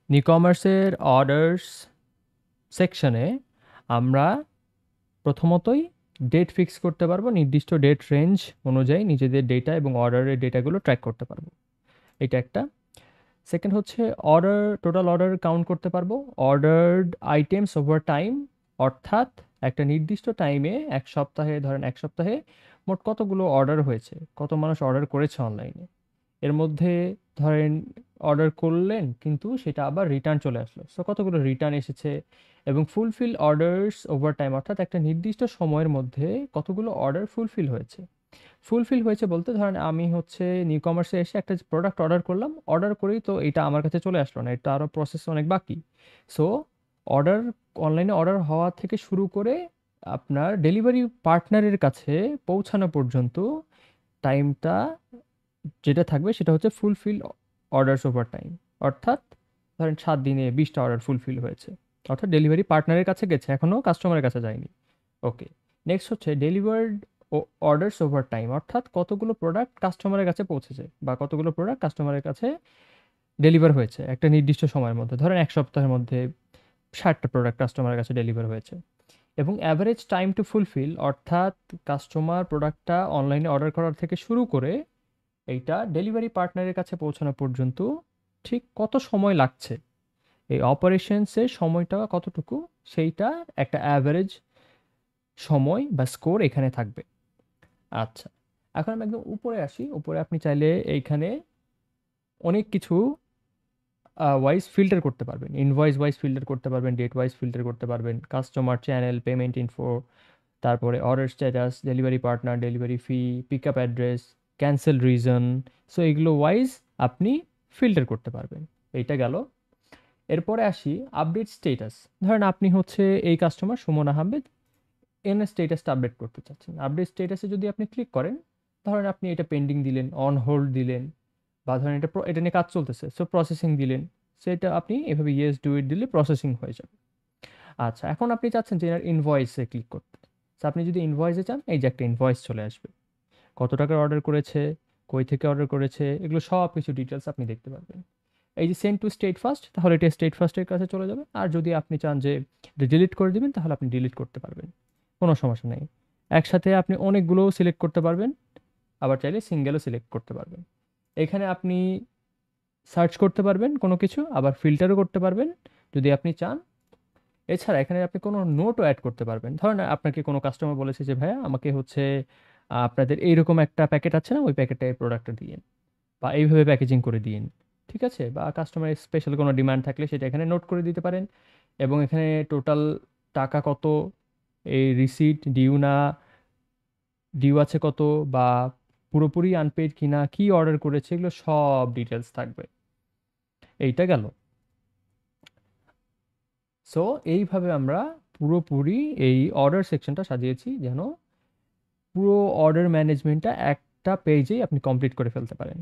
ই কমার্সের অর্ডার্স সেকশনে আমরা প্রথমতই ডেট ফিক্স করতে পারবো, নির্দিষ্ট ডেট রেঞ্জ অনুযায়ী নিজেদের ডেটা এবং অর্ডারের ডেটাগুলো ট্র্যাক করতে পারবো। এটা একটা। সেকেন্ড হচ্ছে টোটাল অর্ডার কাউন্ট করতে পারবো, অর্ডার্ড আইটেমস ওভার টাইম, অর্থাৎ একটা নির্দিষ্ট টাইমে এক সপ্তাহে, ধরেন এক সপ্তাহে মোট কতগুলো অর্ডার হয়েছে, কত মানুষ অর্ডার করেছে অনলাইনে। এর মধ্যে ধরেন অর্ডার করলেন কিন্তু সেটা আবার রিটার্ন চলে আসলো, সো কতগুলো রিটার্ন এসেছে। এবং ফুলফিল অর্ডার্স ওভার টাইম, অর্থাৎ একটা নির্দিষ্ট সময়ের মধ্যে কতগুলো অর্ডার ফুলফিল হয়েছে। ফুলফিল হয়েছে বলতে ধরেন আমি হচ্ছে নিউ কমার্সে এসে একটা প্রোডাক্ট অর্ডার করলাম, অর্ডার করেই তো এটা আমার কাছে চলে আসলো না, এটা আরও প্রসেস অনেক বাকি। সো অর্ডার, অনলাইনে অর্ডার হওয়া থেকে শুরু করে আপনার ডেলিভারি পার্টনারের কাছে পৌঁছানো পর্যন্ত টাইমটা যেটা থাকবে সেটা হচ্ছে ফুলফিল অর্ডারস ওভার টাইম। অর্থাৎ ধরেন 7 দিনে 20টা অর্ডার ফুলফিল হয়েছে, অর্থাৎ ডেলিভারি পার্টনারের কাছে গেছে, এখনও কাস্টমারের কাছে যায়নি। ওকে। নেক্সট হচ্ছে ডেলিভার্ড অর্ডারস ওভার টাইম, অর্থাৎ কতগুলো প্রোডাক্ট কাস্টমারের কাছে পৌঁছেছে বা কতগুলো প্রোডাক্ট কাস্টমারের কাছে ডেলিভার হয়েছে একটা নির্দিষ্ট সময়ের মধ্যে, ধরেন এক সপ্তাহের মধ্যে 60টা প্রোডাক্ট কাস্টমারের কাছে ডেলিভার হয়েছে। এবং অ্যাভারেজ টাইম টু ফুলফিল, অর্থাৎ কাস্টমার প্রোডাক্টটা অনলাইনে অর্ডার করার থেকে শুরু করে এইটা ডেলিভারি পার্টনারের কাছে পৌঁছানো পর্যন্ত ঠিক কত সময় লাগছে, এই অপারেশনসের সময়টা কতটুকু, সেইটা একটা অ্যাভারেজ সময় বা স্কোর এখানে থাকবে। আচ্ছা, এখন আমি একদম উপরে আসি। উপরে আপনি চাইলে এইখানে অনেক কিছু ওয়াইজ ফিল্টার করতে পারবেন, ইনভয়েস ওয়াইজ ফিল্টার করতে পারবেন, ডেট ওয়াইজ ফিল্টার করতে পারবেন, কাস্টমার চ্যানেল, পেমেন্ট ইনফো, তারপরে order status, delivery partner, delivery fee, pick up address, cancel reason. So এগুলো ওয়াইজ আপনি ফিল্টার করতে পারবেন। এইটা গেল। এরপরে আসি আপডেট স্টেটাস। ধরেন আপনি হচ্ছে এই কাস্টমার সুমন আহমেদ, এন স্টেটাসটা আপডেট করতে চাচ্ছেন। আপডেট স্টেটাসে যদি আপনি ক্লিক করেন, ধরেন আপনি এটা পেন্ডিং দিলেন, অন হোল্ড দিলেন, বা ধরেন এটা নিয়ে কাজ চলতেছে, সো প্রসেসিং দিলেন, সেটা আপনি এভাবে ইয়েস ডু ইট দিলে প্রসেসিং হয়ে যাবে। আচ্ছা, এখন আপনি চাচ্ছেন যে এনার ইনভয়েসে ক্লিক করতে। তো আপনি যদি ইনভয়েসে চান, এই যে একটা ইনভয়েস চলে আসবে, কত টাকার অর্ডার করেছে, কই থেকে অর্ডার করেছে, এগুলো সব কিছু ডিটেলস আপনি দেখতে পারবেন। এই যে সেন্ড টু স্টেট ফার্স্ট, তাহলে এটা স্টেট ফার্স্টের কাছে চলে যাবে। আর যদি আপনি চান যে এটা ডিলিট করে দিবেন, তাহলে আপনি ডিলিট করতে পারবেন, কোনো সমস্যা নেই। একসাথে আপনি অনেকগুলোও সিলেক্ট করতে পারবেন, আবার চাইলে সিঙ্গেলও সিলেক্ট করতে পারবেন। এখানে আপনি সার্চ করতে পারবেন কোনো কিছু, আবার ফিল্টারও করতে পারবেন যদি আপনি চান। এছাড়া এখানে আপনি কোনো নোটও অ্যাড করতে পারবেন। ধরেন আপনাকে কোনো কাস্টমার বলেছে যে ভাইয়া আমাকে হচ্ছে আপনাদের এইরকম একটা প্যাকেট আছে না, ওই প্যাকেটে প্রোডাক্টটা দিয়েন, বা এইভাবে প্যাকেজিং করে দিয়েন। ঠিক আছে? বা কাস্টমারের স্পেশাল কোনো ডিমান্ড থাকলে সেটা এখানে নোট করে দিতে পারেন। এবং এখানে টোটাল টাকা কত, এই রিসিট ডিউ না ডিউ আছে কত, বা পুরোপুরি আনপেড কিনা, কি অর্ডার করেছে, এগুলো সব ডিটেলস থাকবে। এইটা গেল। সো এইভাবে আমরা পুরোপুরি এই অর্ডার সেকশনটা সাজিয়েছি যেন পুরো অর্ডার ম্যানেজমেন্টটা একটা পেজেই আপনি কমপ্লিট করে ফেলতে পারেন।